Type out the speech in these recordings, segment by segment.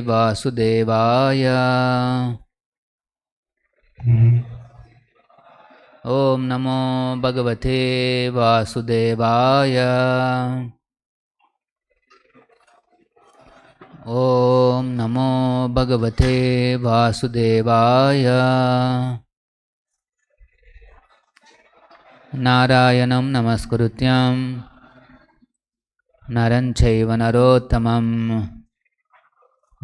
वासुदेवाय। ॐ नमो भगवते वासुदेवाय। ॐ नमो भगवते वासुदेवाय। नारायणं नमस्कृत्यं नरं चैव नरोत्तमं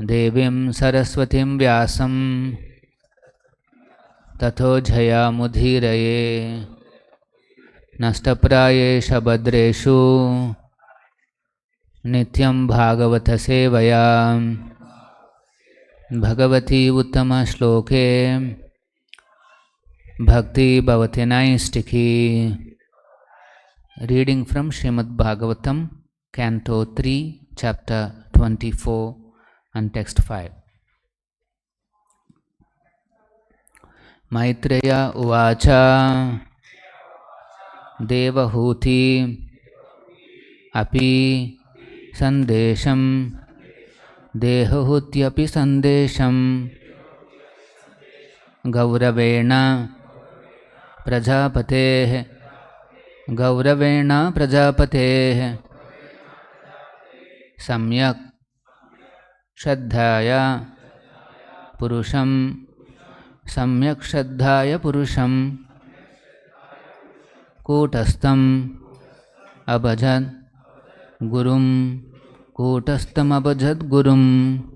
देवीं सरस्वतीं व्यासं ततो जयामुदीरये। नष्टप्रायेषु भद्रेषु नित्यं भागवत सेवया भगवती उत्तमश्लोके भक्ति भवति नैष्टिकी। Reading from Srimad Bhagavatam, Canto 3, Chapter 24 and Text 5. Maitreya Uvacha Devahūti Api Sandesham Devahūtyapi Sandesham Gauravena Prajāpateः Gauravena Prajāpateः Samyak Shraddhaya Purusham Samyak Shraddhaya Purusham Kūtastam Abhajad Gurum Kūtastam Abhajad Gurum.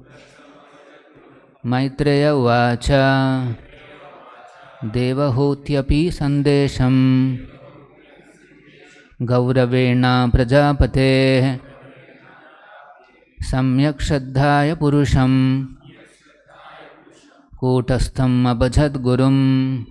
Maitreya Uvacha Devahūtyapi Sandesham Gauravena Prajāpateः Samyak Shraddhaya Purusham Kūtastam Abhajad Gurum.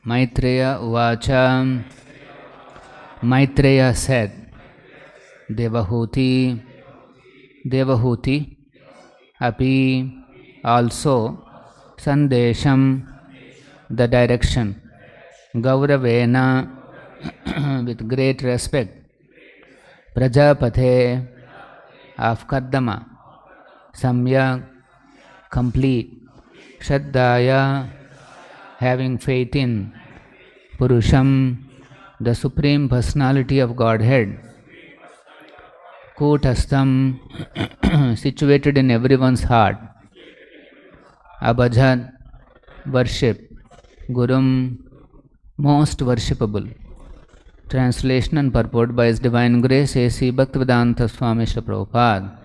Maitreya Uvacha. Maitreya said, Devahūti, Devahūti, Api, also, Sandesham, the direction, Gauravena, with great respect, Prajāpate, of Kardama, Samyak, complete, Shraddhaya, having faith in, Purusham, the Supreme Personality of Godhead, Kūtastam, situated in everyone's heart, Abhajad, worship, Gurum, most worshipable. Translation and purport by His Divine Grace A.C. Bhaktivedanta Swamy Prabhupada.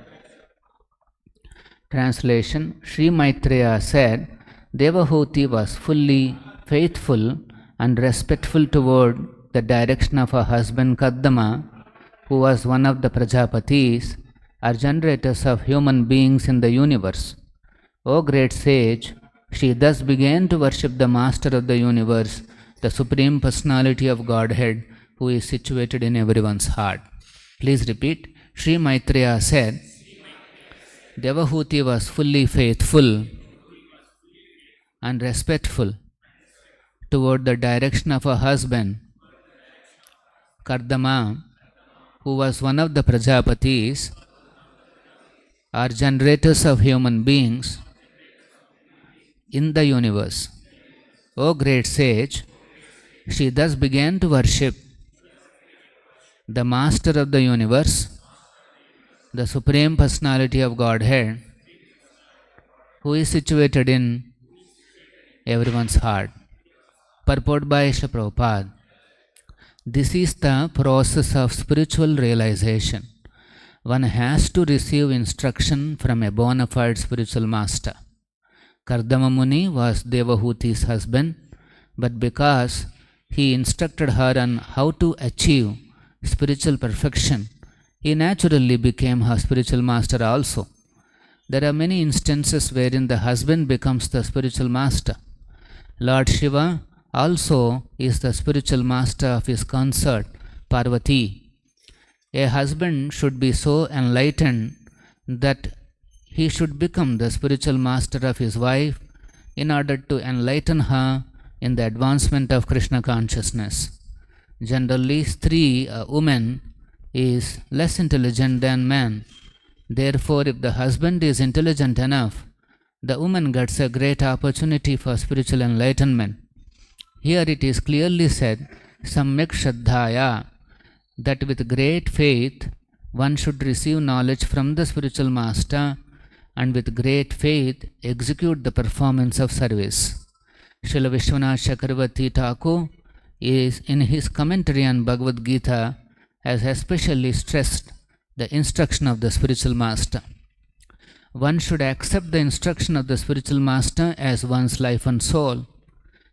Translation. Śrī Maitreya said, Devahūti was fully faithful and respectful toward the direction of her husband Kardama, who was one of the Prajāpatis, or generators of human beings in the universe. O great sage, she thus began to worship the Master of the universe, the Supreme Personality of Godhead, who is situated in everyone's heart. Please repeat. Śrī Maitreya said, Devahūti was fully faithful and respectful toward the direction of her husband, Kardama, who was one of the Prajāpatis, or generators of human beings in the universe. O great sage, she thus began to worship the Master of the universe, the Supreme Personality of Godhead, who is situated in everyone's heart. Purport by Srila Prabhupada. This is the process of spiritual realization. One has to receive instruction from a bona fide spiritual master. Kardama Muni was Devahūti's husband, but because he instructed her on how to achieve spiritual perfection, he naturally became her spiritual master also. There are many instances wherein the husband becomes the spiritual master. Lord Shiva also is the spiritual master of his consort, Parvati. A husband should be so enlightened that he should become the spiritual master of his wife in order to enlighten her in the advancement of Krishna consciousness. Generally, Strī, a woman, is less intelligent than man. Therefore, if the husband is intelligent enough, the woman gets a great opportunity for spiritual enlightenment. Here it is clearly said, Samyak Shraddhaya, that with great faith one should receive knowledge from the spiritual master and with great faith execute the performance of service. Srila Vishwanath Chakravarti Thakur is in his commentary on Bhagavad Gita has especially stressed the instruction of the spiritual master. One should accept the instruction of the spiritual master as one's life and soul.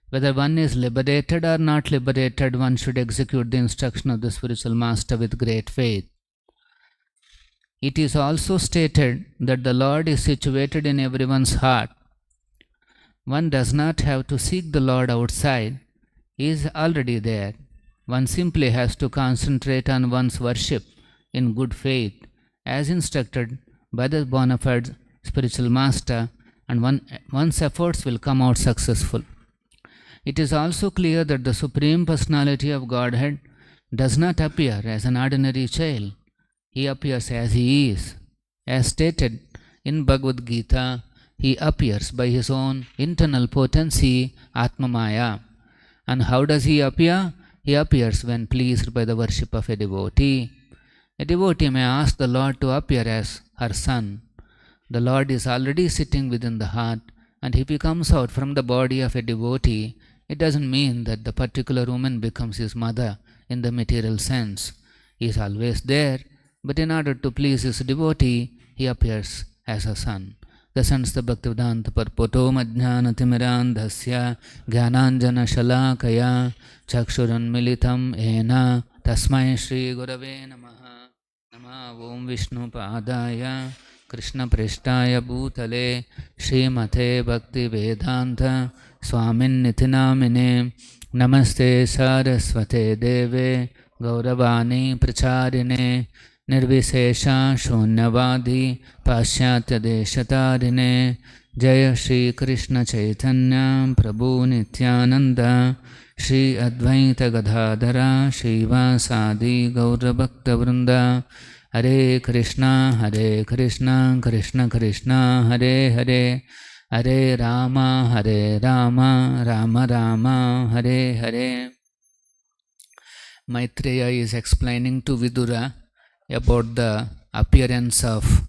Whether one is liberated or not liberated, one should execute the instruction of the spiritual master with great faith. It is also stated that the Lord is situated in everyone's heart. One does not have to seek the Lord outside. He is already there. One simply has to concentrate on one's worship in good faith, as instructed by the bona fide spiritual master, and one's efforts will come out successful. It is also clear that the Supreme Personality of Godhead does not appear as an ordinary child. He appears as he is. As stated in Bhagavad Gita, he appears by his own internal potency, Atma Maya. And how does he appear? He appears when pleased by the worship of a devotee. A devotee may ask the Lord to appear as her son. The Lord is already sitting within the heart, and if he comes out from the body of a devotee, it doesn't mean that the particular woman becomes his mother in the material sense. He is always there, but in order to please his devotee, he appears as a son. The sons the Bhaktivedanta Parpoto Madhyana Timirandhasya Jnananjana Shalakaya Chakshuran Militam Ena Tasmai Shri Gurave Namaha Nama Om Vishnu Padaya Krishna Prishtaya Bhutale Śrīmate Bhakti Vedanta Swamin Nitinamine Namaste Saraswate Deve Gauravani Pracharine Nirvisesha Shunyavadi Pasyatya Deshatarine Jaya Shri Krishna Chaitanya Prabhu Nityananda Shri Advaita Gadadhara Srivasadi Gaura Bhakta Vrinda Hare Krishna Krishna Krishna Hare Hare Hare Rama Rama Rama Hare Hare. Maitreya is explaining to Vidura about the appearance of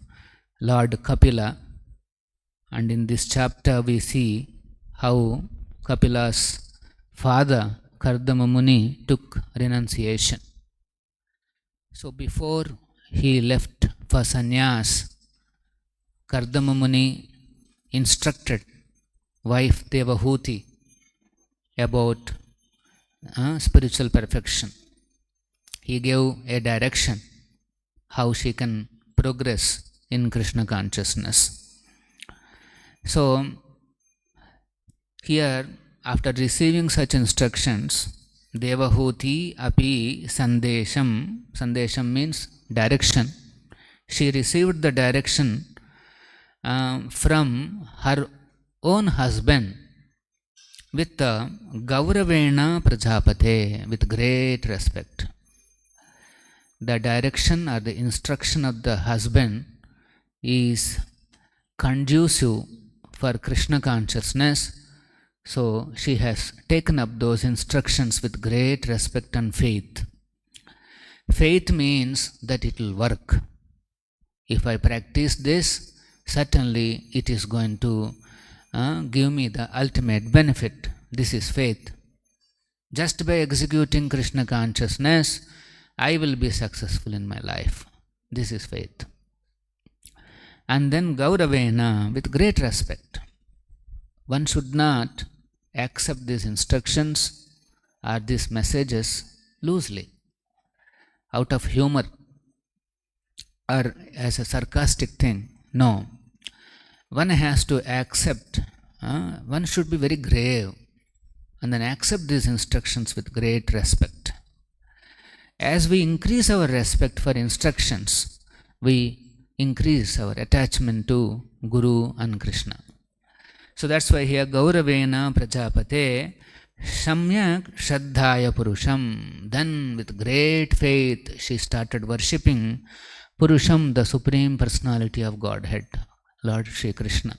Lord Kapila, and in this chapter we see how Kapila's father Kardama Muni took renunciation. So before he left for sannyas, Kardama Muni instructed wife Devahūti about spiritual perfection. He gave a direction how she can progress in Krishna consciousness. So here, after receiving such instructions, Devahūti api sandesham means direction. She received the direction from her own husband with Gauravena Prajāpate, with great respect. The direction or the instruction of the husband is conducive for Krishna consciousness, so she has taken up those instructions with great respect and faith. Faith means that it will work. If I practice this, certainly it is going to give me the ultimate benefit. This is faith. Just by executing Krishna consciousness, I will be successful in my life. This is faith. And then Gauravena, with great respect. One should not accept these instructions or these messages loosely, out of humor or as a sarcastic thing. No. One has to accept, one should be very grave and then accept these instructions with great respect. As we increase our respect for instructions, we increase our attachment to Guru and Krishna. So that's why here Gauravena Prajāpate Samyak Shraddhaya Purusham. Then with great faith she started worshipping Purusham, the Supreme Personality of Godhead, Lord Shri Krishna.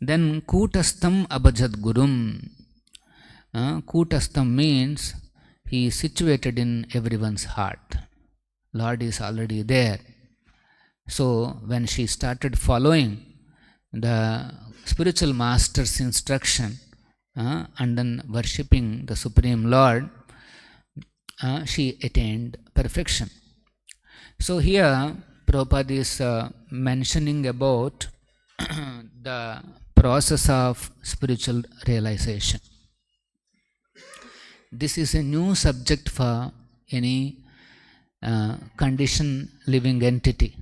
Then Kutastam Abhajad Gurum. Kutastam means he is situated in everyone's heart. Lord is already there. So when she started following the spiritual master's instruction and then worshipping the Supreme Lord, she attained perfection. So here Prabhupada is mentioning about the process of spiritual realization. This is a new subject for any conditioned living entity.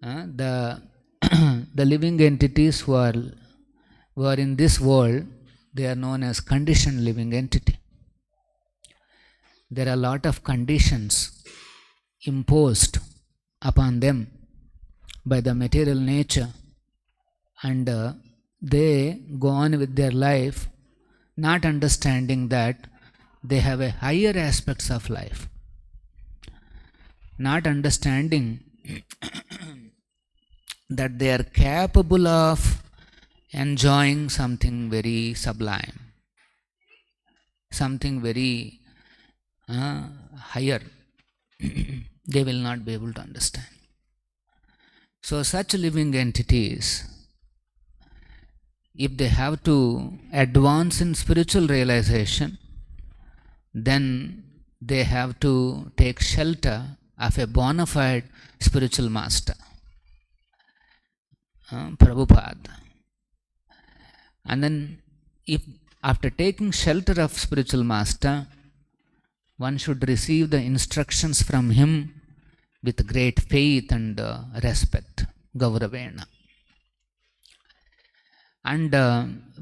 The living entities who are in this world, they are known as conditioned living entity. There are a lot of conditions imposed upon them by the material nature, and they go on with their life not understanding that they have a higher aspects of life, not understanding that they are capable of enjoying something very sublime, something very higher. They will not be able to understand. So such living entities, if they have to advance in spiritual realization, then they have to take shelter of a bona fide spiritual master, Prabhupada. And then if after taking shelter of spiritual master, one should receive the instructions from him with great faith and respect, Gauravena. And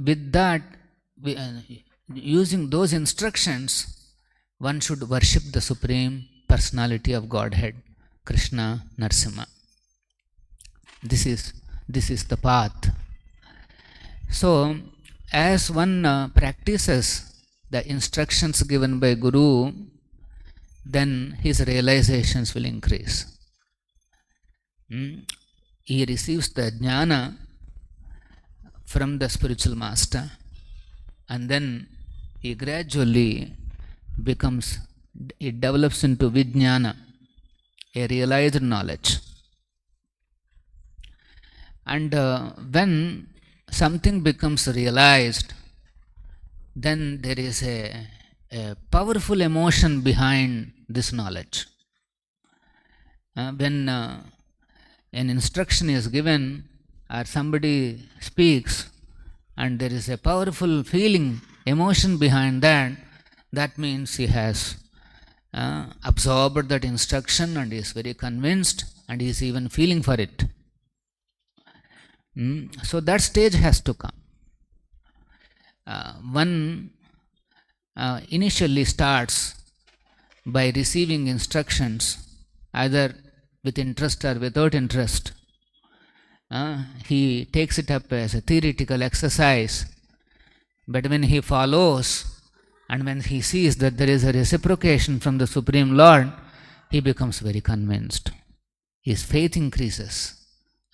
with that, using those instructions, one should worship the Supreme Personality of Godhead, Krishna Narasimha. This is the path. So, as one practices the instructions given by Guru, then his realizations will increase. He receives the jnana from the spiritual master, and then he gradually it develops into vijnana, a realized knowledge. And when something becomes realized, then there is a powerful emotion behind this knowledge. When an instruction is given or somebody speaks and there is a powerful feeling, emotion behind that, that means he has absorbed that instruction and is very convinced and is even feeling for it. So that stage has to come. One initially starts by receiving instructions either with interest or without interest. He takes it up as a theoretical exercise, but when he follows and when he sees that there is a reciprocation from the Supreme Lord, he becomes very convinced. His faith increases,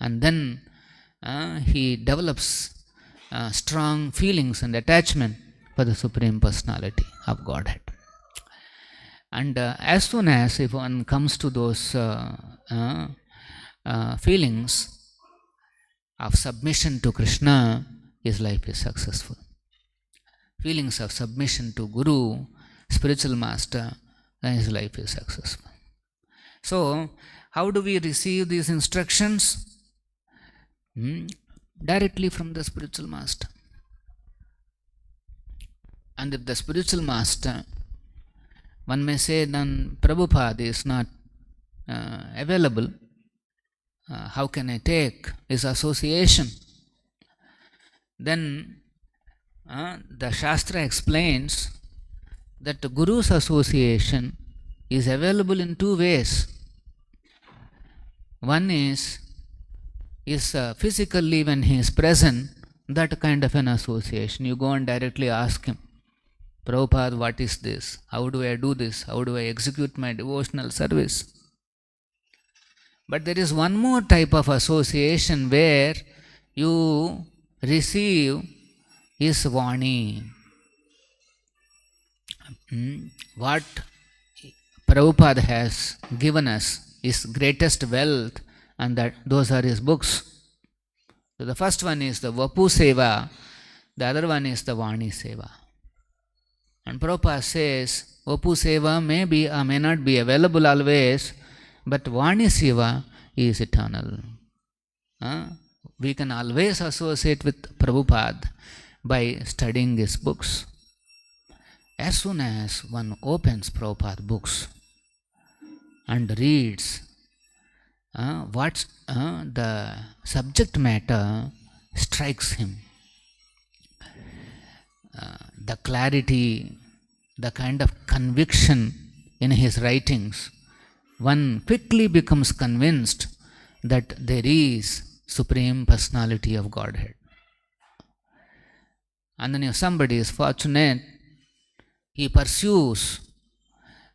and then he develops strong feelings and attachment for the Supreme Personality of Godhead. And as soon as if one comes to those feelings of submission to Krishna, his life is successful. Feelings of submission to Guru, spiritual master, then his life is successful. So, how do we receive these instructions? Directly from the spiritual master. And if the spiritual master, one may say, then Prabhupada is not available, how can I take his association? Then the Shastra explains that the Guru's association is available in two ways. One is physically when he is present, that kind of an association. You go and directly ask him, Prabhupada, what is this? How do I do this? How do I execute my devotional service? But there is one more type of association where you receive his Vani. What Prabhupada has given us is greatest wealth, and that those are his books. So the first one is the Vapu Seva, the other one is the Vani Seva. And Prabhupada says, Vapu Seva may be or may not be available always, but Vani Seva is eternal. We can always associate with Prabhupada by studying his books. As soon as one opens Prabhupada books and reads what the subject matter strikes him, the clarity, the kind of conviction in his writings, one quickly becomes convinced that there is Supreme Personality of Godhead. And then if somebody is fortunate, he pursues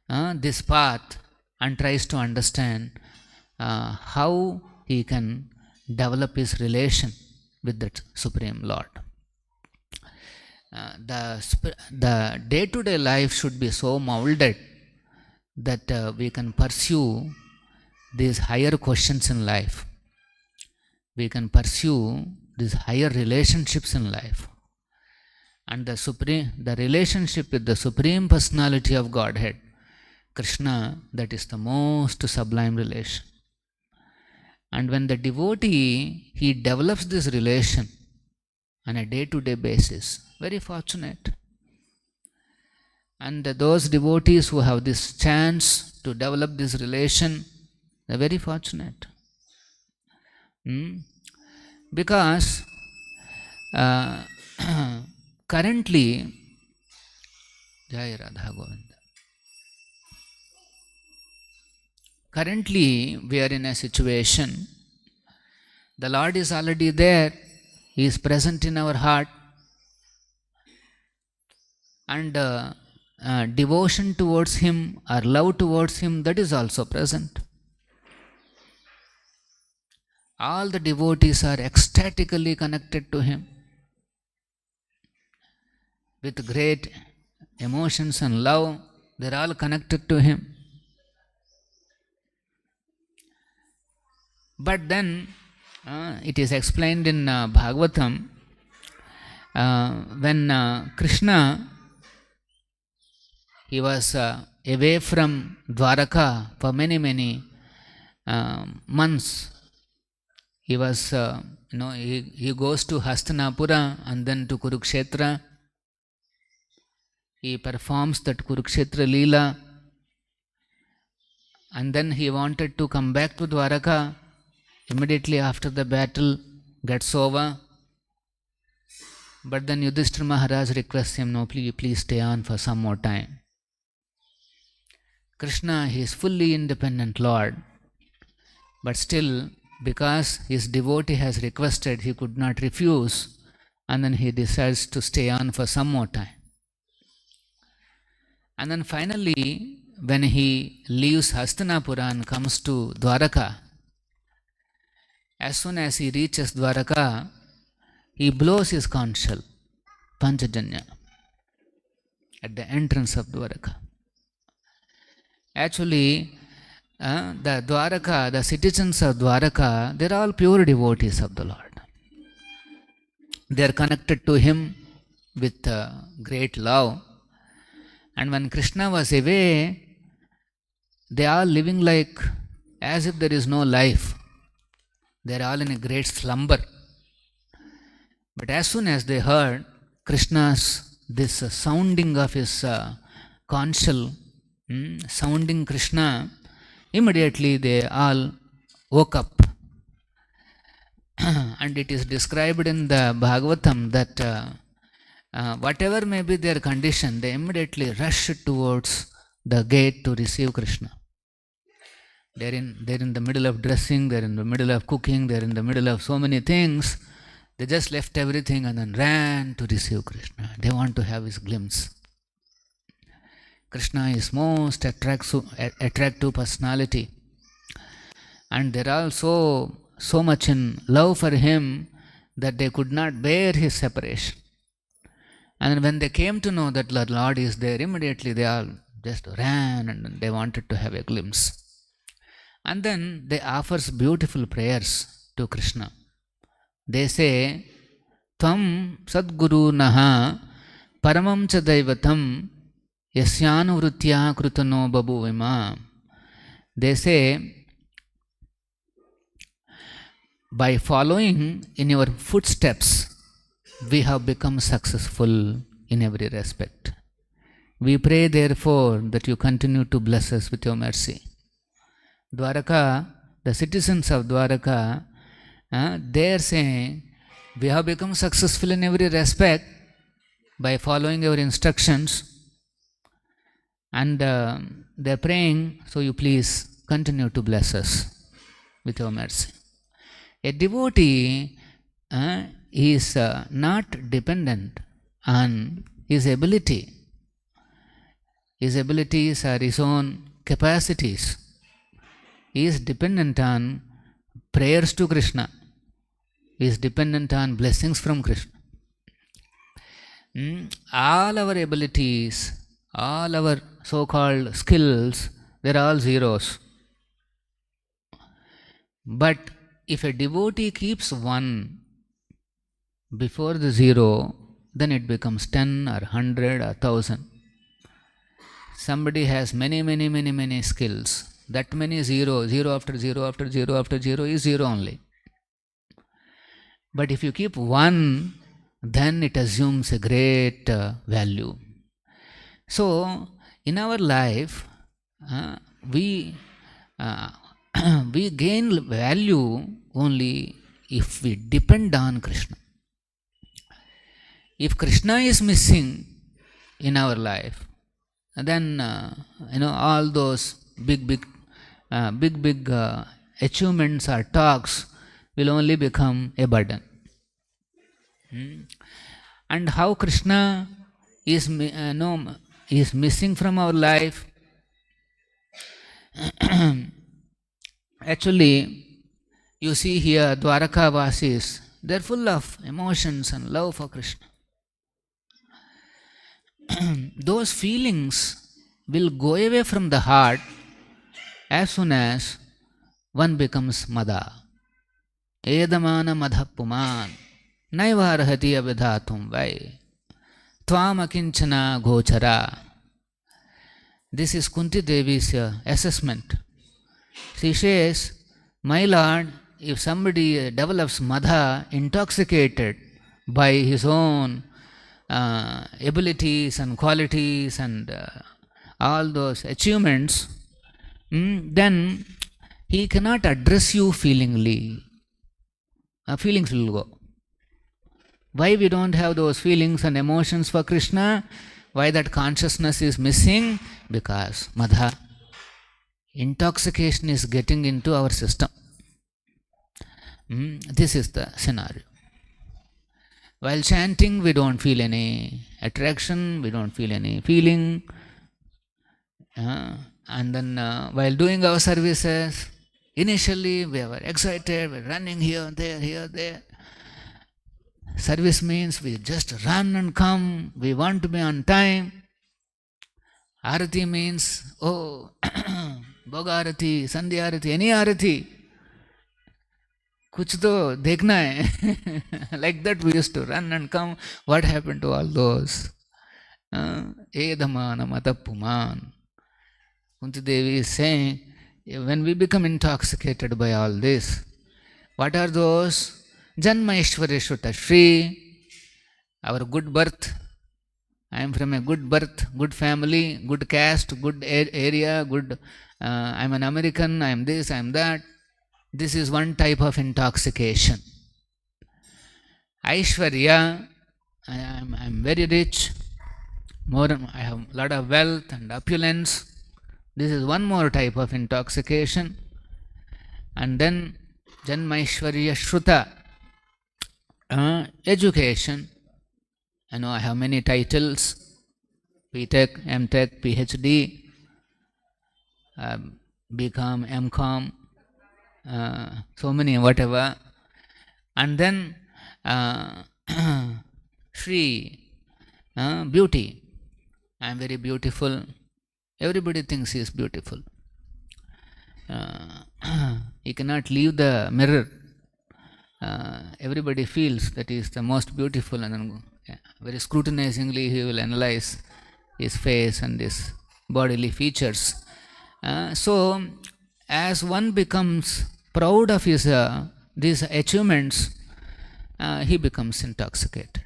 this path and tries to understand how he can develop his relation with that Supreme Lord. The day-to-day life should be so molded that we can pursue these higher questions in life. We can pursue these higher relationships in life. And the relationship with the Supreme Personality of Godhead, Krishna, that is the most sublime relation. And when the devotee, he develops this relation on a day-to-day basis, very fortunate. And those devotees who have this chance to develop this relation, they are very fortunate. Because currently, Jai Radha Govinda. Currently, we are in a situation, the Lord is already there, He is present in our heart, and devotion towards Him or love towards Him, that is also present. All the devotees are ecstatically connected to Him with great emotions and love. They are all connected to Him. But then it is explained in Bhagavatam, when Krishna, he was away from Dwaraka for many months. He was, he goes to Hastinapura and then to Kurukshetra. He performs that Kurukshetra Leela, and then he wanted to come back to Dwaraka immediately after the battle gets over. But then Yudhishthira Maharaj requests him, no, please stay on for some more time. Krishna, he is fully independent Lord, but still, because his devotee has requested, he could not refuse, and then he decides to stay on for some more time. And then finally, when he leaves Hastinapura and comes to Dwaraka, as soon as he reaches Dwaraka, he blows his conch shell, Panchajanya, at the entrance of Dwaraka. Actually, the Dwaraka, the citizens of Dwaraka, they're all pure devotees of the Lord. They are connected to Him with great love. And when Krishna was away, they are living like as if there is no life. They are all in a great slumber. But as soon as they heard Krishna's, this sounding of his conch shell, sounding Krishna, immediately they all woke up. And it is described in the Bhagavatam that whatever may be their condition, they immediately rush towards the gate to receive Krishna. They're in the middle of dressing, they're in the middle of cooking, they're in the middle of so many things. They just left everything and then ran to receive Krishna. They want to have his glimpse. Krishna is most attractive personality. And they're all so much in love for him that they could not bear his separation. And when they came to know that the Lord is there, immediately they all just ran and they wanted to have a glimpse. And then they offers beautiful prayers to Krishna. They say, Tvam Sadguru Naha Paramam Cha Daivatam Yasyanu Vrutya Krutano Babuvima. They say, by following in your footsteps, we have become successful in every respect. We pray therefore that you continue to bless us with your mercy. Dwaraka, the citizens of Dwaraka, they are saying, we have become successful in every respect by following your instructions, and they are praying, so you please continue to bless us with your mercy. A devotee is not dependent on his ability. His abilities are his own capacities. He is dependent on prayers to Krishna. He is dependent on blessings from Krishna. All our abilities, all our so-called skills, they are all zeros. But if a devotee keeps one before the zero, then it becomes 10 or 100 or 1000. Somebody has many skills. That many zero after zero after zero after zero is zero only. But if you keep one, then it assumes a great value. So, in our life, we gain value only if we depend on Krishna. If Krishna is missing in our life, then all those big achievements or talks will only become a burden. And how Krishna is missing from our life? Actually, you see here Dwaraka Vasis, they are full of emotions and love for Krishna. Those feelings will go away from the heart as soon as one becomes Mada. Edamana Madha Puman Naiva Arhati Abhidhatum Vai Tvam Akinchana Gochara. This is Kunti Devi's assessment. She says, my Lord, if somebody develops Madha intoxicated by his own abilities and qualities and all those achievements, then he cannot address you feelingly. Feelings will go. Why we don't have those feelings and emotions for Krishna? Why that consciousness is missing? Because Madha, intoxication is getting into our system. This is the scenario. While chanting, we don't feel any attraction, we don't feel any feeling. And then while doing our services, initially we were excited, we're running here, there. Service means we just run and come, we want to be on time. Arati means, oh, Bhoga Arati, Sandhya Arati, any Arati. Kuch to dekhna hai. Like that we used to run and come. What happened to all those? Edamana Matapuman. Kunti Devi is saying, when we become intoxicated by all this, what are those? Janma Ishvareshuta Shri, our good birth. I am from a good birth, good family, good caste, good area, good. I am an American, I am this, I am that. This is one type of intoxication. Aishwarya, I am very rich, I have a lot of wealth and opulence. This is one more type of intoxication. And then Janmaishwarya Shruta, education. I have many titles, B.Tech, M.Tech, PhD, B.Com, M.Com, so many whatever. And then Shri, beauty. I am very beautiful. Everybody thinks he is beautiful. He cannot leave the mirror. Everybody feels that he is the most beautiful, and then very scrutinizingly he will analyze his face and his bodily features. So, as one becomes proud of his these achievements, he becomes intoxicated.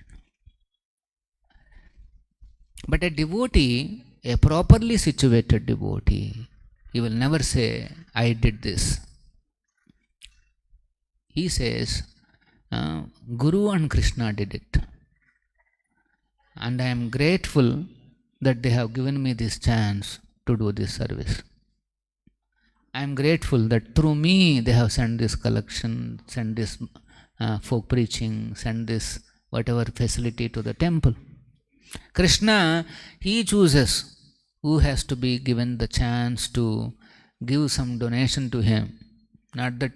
But a devotee, a properly situated devotee, he will never say, I did this. He says, Guru and Krishna did it. And I am grateful that they have given me this chance to do this service. I am grateful that through me they have sent this collection, sent this folk preaching, sent this whatever facility to the temple. Krishna, he chooses who has to be given the chance to give some donation to him. Not that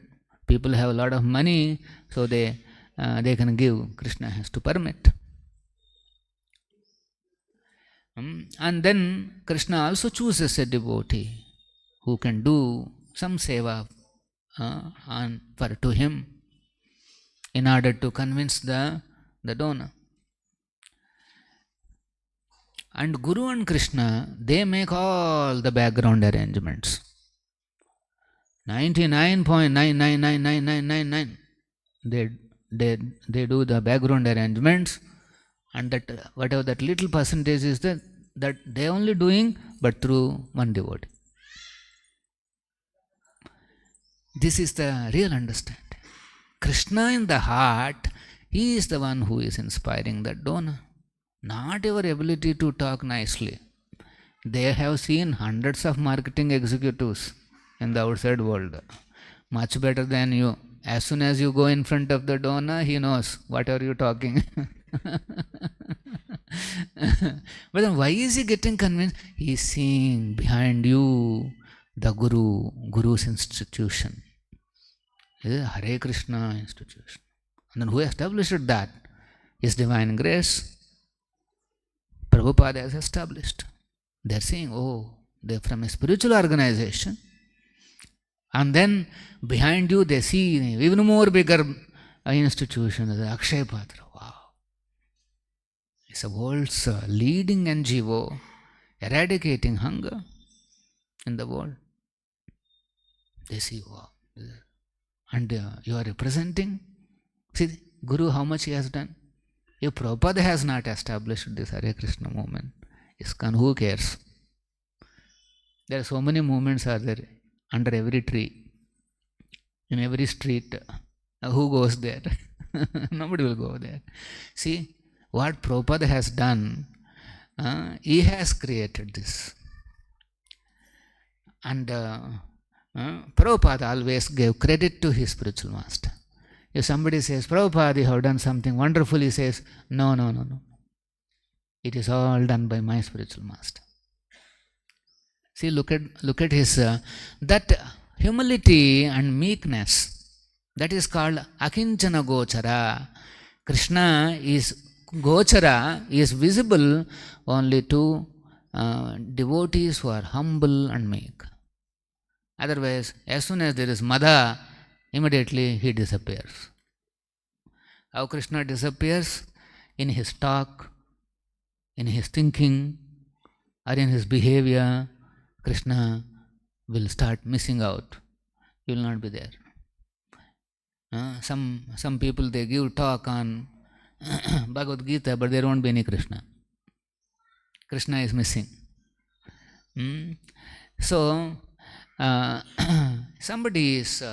people have a lot of money, so they can give. Krishna has to permit. And then Krishna also chooses a devotee who can do some seva to him in order to convince the donor. And Guru and Krishna, they make all the background arrangements. 99.999999, they do the background arrangements, and that whatever that little percentage is that they only doing, but through one devotee. This is the real understanding. Krishna in the heart, he is the one who is inspiring the donor, not your ability to talk nicely. They have seen hundreds of marketing executives in the outside world, much better than you. As soon as you go in front of the donor, he knows what are you talking. But then why is he getting convinced? He is seeing behind you the Guru's institution. It is a Hare Krishna institution. And then who established that? His divine grace. Prabhupada has established. They are saying, oh, they are from a spiritual organization. And then behind you they see even more bigger institution, the Akshay Patra. Wow. It's the world's leading NGO eradicating hunger in the world. They see, wow. And you are representing. See, Guru, how much he has done. If Prabhupada has not established this Hare Krishna movement, ISKCON, who cares? There are so many movements are there under every tree, in every street. Who goes there? Nobody will go there. See, what Prabhupada has done, he has created this. And Prabhupada always gave credit to his spiritual master. If somebody says, Prabhupada, you have done something wonderful, he says, no. It is all done by my spiritual master. See, look at his, that humility and meekness, that is called Akinchana Gochara. Krishna is Gochara, is visible only to devotees who are humble and meek. Otherwise, as soon as there is Mada, immediately he disappears. How Krishna disappears? In his talk, in his thinking, or in his behavior, Krishna will start missing out. He will not be there. Some people, they give talk on Bhagavad Gita, but there won't be any Krishna. Krishna is missing. So, somebody is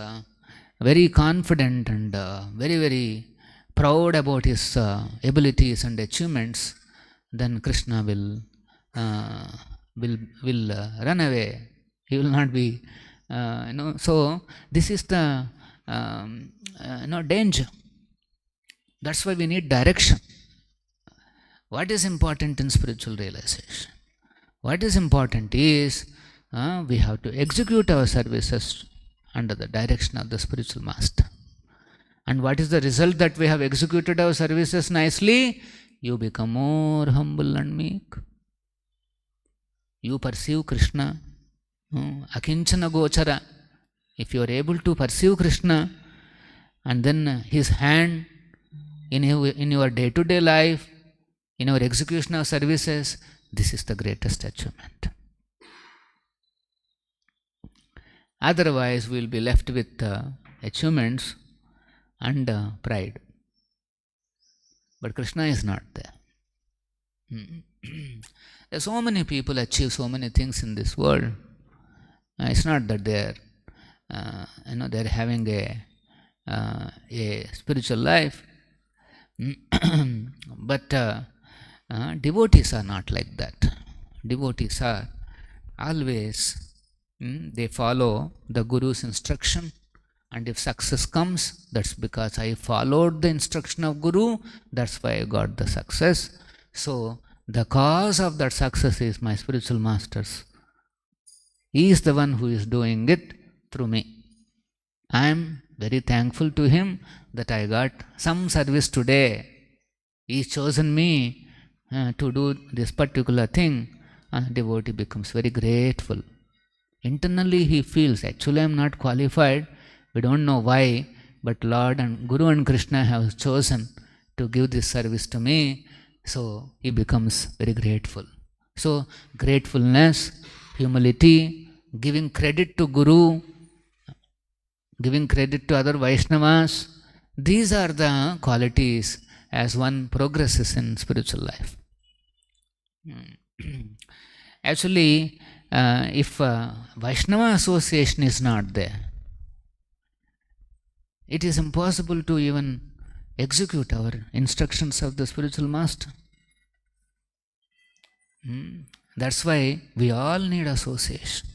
very confident and very, very proud about his abilities and achievements, then Krishna will run away. He will not be, So this is the danger. That's why we need direction. What is important in spiritual realization? What is important is we have to execute our services under the direction of the spiritual master. And what is the result that we have executed our services nicely? You become more humble and meek. You perceive Krishna. Akinchana gochara. If you are able to perceive Krishna and then his hand in your day-to-day life, in our execution of services, this is the greatest achievement. Otherwise, we will be left with achievements and pride. But Krishna is not there. There are so many people achieve so many things in this world. It's not that they are having a spiritual life. But devotees are not like that. Devotees are always, they follow the Guru's instruction, and if success comes, that's because I followed the instruction of Guru, that's why I got the success. So the cause of that success is my spiritual masters. He is the one who is doing it through me. I am very thankful to him that I got some service today. He has chosen me to do this particular thing, and the devotee becomes very grateful. Internally he feels, actually I am not qualified, we don't know why, but Lord and Guru and Krishna have chosen to give this service to me, so he becomes very grateful. So gratefulness, humility, giving credit to Guru, giving credit to other Vaishnavas, these are the qualities as one progresses in spiritual life. Actually, if Vaishnava association is not there, it is impossible to even execute our instructions of the spiritual master. That's why we all need association.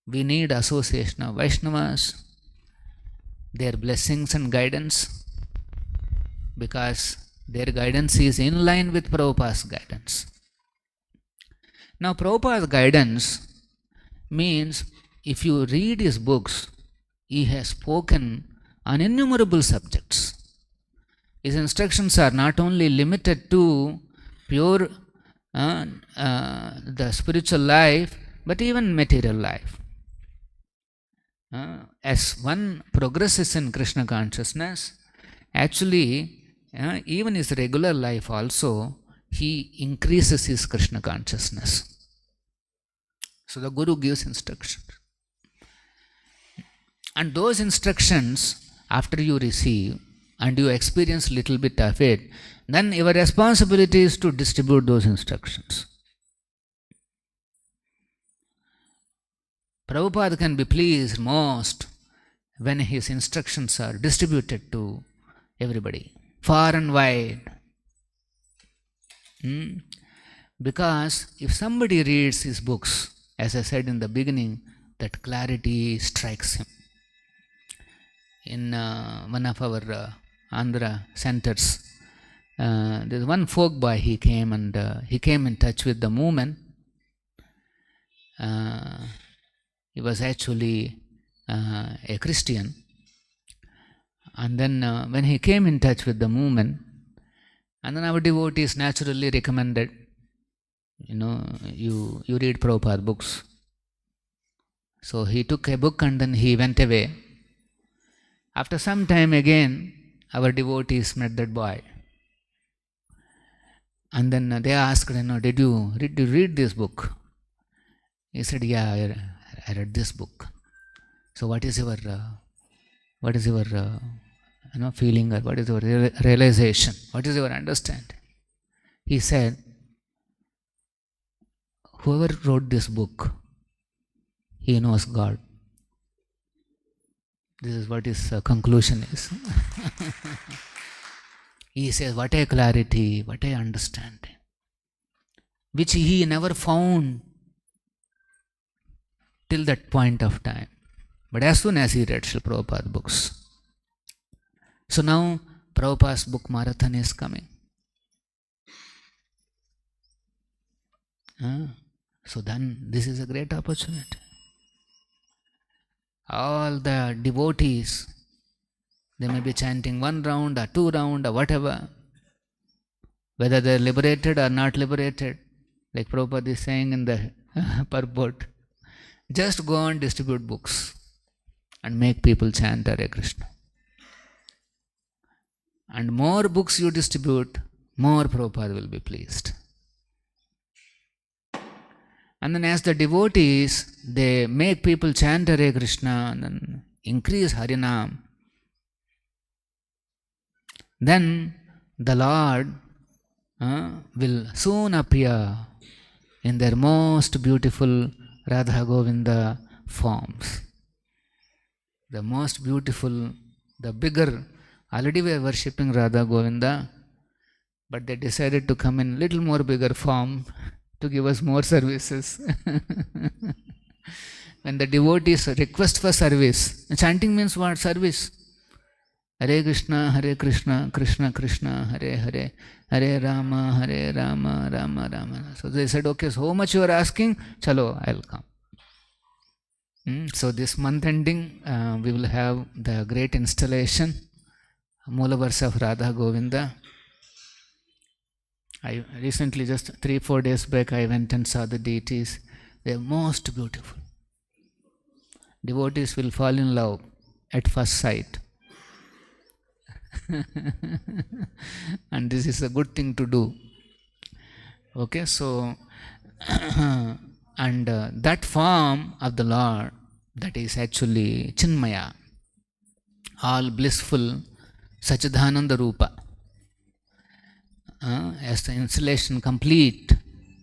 We need association of Vaishnavas, their blessings and guidance, because their guidance is in line with Prabhupada's guidance. Now, Prabhupada's guidance means if you read his books, he has spoken on innumerable subjects. His instructions are not only limited to pure the spiritual life, but even material life. As one progresses in Krishna consciousness, actually, even his regular life also, he increases his Krishna consciousness. So the Guru gives instructions. And those instructions, after you receive and you experience little bit of it, then your responsibility is to distribute those instructions. Prabhupada can be pleased most when his instructions are distributed to everybody, far and wide. Because if somebody reads his books, as I said in the beginning, that clarity strikes him. In one of our Andhra centers, there's one folk boy, he came in touch with the movement. He was actually a Christian. And then when he came in touch with the movement, and then our devotees naturally recommended you read Prabhupada books. So he took a book and then he went away. After some time again, our devotees met that boy. And then they asked, did you read this book? He said, yeah, I read this book. So what is your feeling, or what is your realization? What is your understanding? He said, whoever wrote this book, he knows God. This is what his conclusion is. He says, what a clarity, what a understanding, which he never found till that point of time. But as soon as he read Srila Prabhupada books. So now Prabhupada's book marathon is coming. So then this is a great opportunity. All the devotees, they may be chanting 1 round or 2 round or whatever, whether they are liberated or not liberated, like Prabhupada is saying in the purport. Just go and distribute books and make people chant Hare Krishna. And more books you distribute, more Prabhupada will be pleased. And then as the devotees, they make people chant Hare Krishna and then increase Harinam, then the Lord will soon appear in their most beautiful Radha Govinda forms. The most beautiful, the bigger. Already we are worshipping Radha Govinda, but they decided to come in little more bigger form to give us more services. When the devotees request for service, chanting means what? Service. Hare Krishna, Krishna Krishna, Hare Hare, Hare Rama, Rama Rama. So they said, okay, so how much you are asking? Chalo, I'll come. So this month ending, we will have the great installation, Moola Varsa of Radha Govinda. I recently, just 3-4 days back, I went and saw the deities. They are most beautiful. Devotees will fall in love at first sight. And this is a good thing to do. Okay, so and that form of the Lord, that is actually Chinmaya, all blissful Satchidananda Rupa. As the installation complete,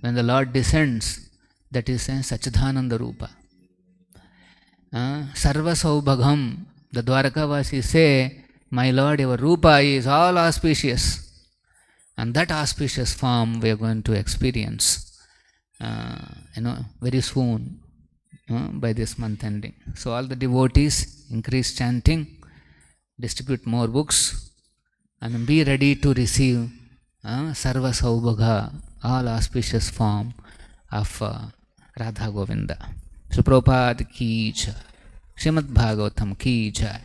when the Lord descends, that is a Satchidananda Rupa. Sarva Saubhagham, the Dwarakavasis say, my Lord, your Rupa is all auspicious. And that auspicious form we are going to experience, very soon, by this month ending. So all the devotees increase chanting, distribute more books, and be ready to receive Sarva Saubhagha, all auspicious form of Radha Govinda. So Prabhupada ki jai, Srimad Bhagavatam ki jai.